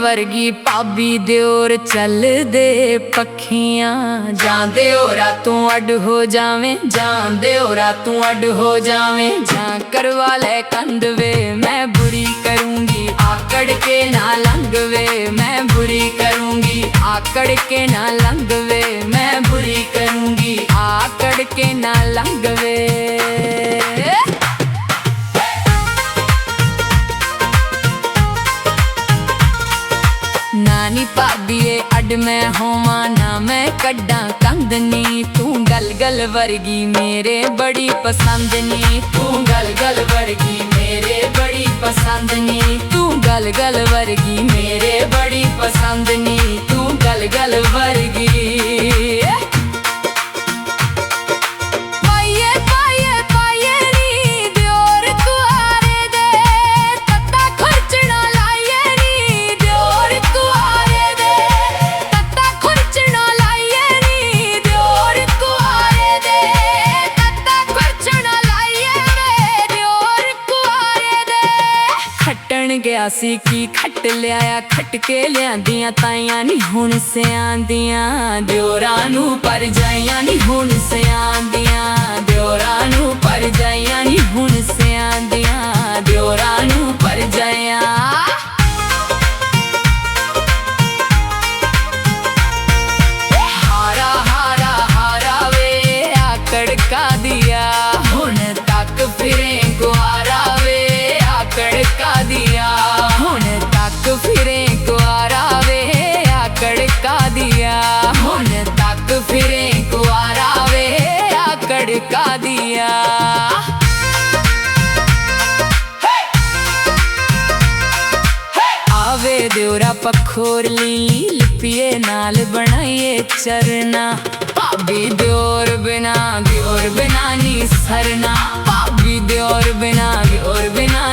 वर्गी भाभी दिओर चल दे पखियां। जांदे हो रातों अड हो जावें, जांदे हो रातों अड हो जावें। जा करवा ले कंधवे मैं बुरी करूंगी, आकड़ के ना लंघवे मैं बुरी करूंगी, आकड़ के ना लंघवे मैं बुरी करूंगी, आकड़ के ना लंघवे। नानी भाभीए अड मैं होवां ना मैं कड्डां कंध नी। तू गलगल वर्गी मेरे बड़ी पसंद नी, तू गलगल वर्गी मेरे बड़ी पसंद नी, तू गलगल वर्गी मेरे बड़ी पसंद नी, तू गलगल वर्गी। गया सी की खट लिया खट के लियांदियां ताइयां नी हुण सियांदियां, दिओरां नू परजाइयां नी हुण सियांदियां, दिओरां नू परजाइयां नी हुण सियांदियां, दिओरां नू परजाइयां। हारा हारा हारा वे आकड़ का दिया, हुण तक फिरे गुआरा वे आकड़ का दिया, हुण तक फिरे गुआरा वे आकड़ का दिया, हुण तक फिरे गुआरा वे आकड़ का दिया। आवे दिओरा पखोरली लिपिए नाल बनाइए चरना, भाभी दिओर बिना नी सरना, भाभी दिओर बिना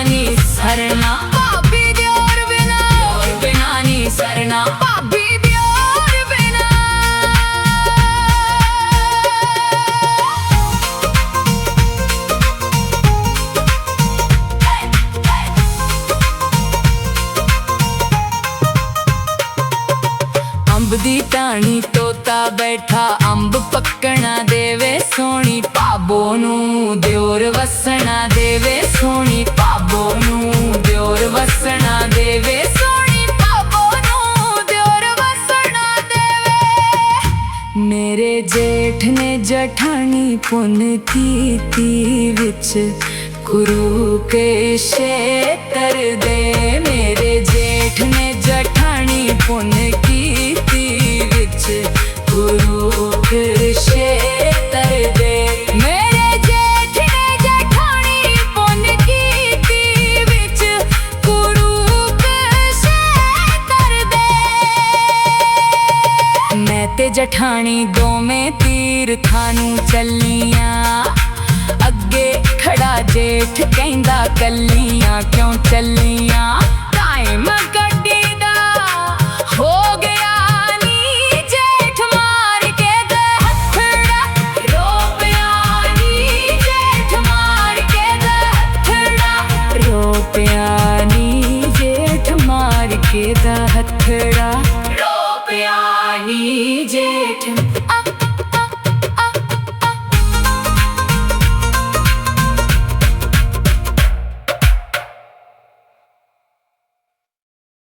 नी सरना, भाभी दिओर बिना नी सरना, भाभी दिओर बिना। अंब दी टाणी तोता बैठा अंब पक्कना देवे सोनी, भाबो नू दिओर वसना देवे सोनी, भाबो नू दिओर वसना देवे सोनी, भाबो नू दिओर वसना देवे। मेरे जेठ ने जठानी पुन कीती विच गुरु के शेतर दे, मेरे जेठ ने जठानी पुन कीती विच गुरु के शेतर दे, मेरे जेठ ने जठानी पुन कीती विच गुरु के शेतर दे। मैं ते जठानी दोवें तीरथां नू चलियां, अगे खड़ा जेठ कहंदा कलियां क्यों चलियां, टाइम गड्डी दा हो गया नी जेठ मार के दे हथड़ा, रो पिया नी जेठ मार के दे हथड़ा, रो पिया नी जेठ मार के दे हथड़ा, रो पिया नी जेठ।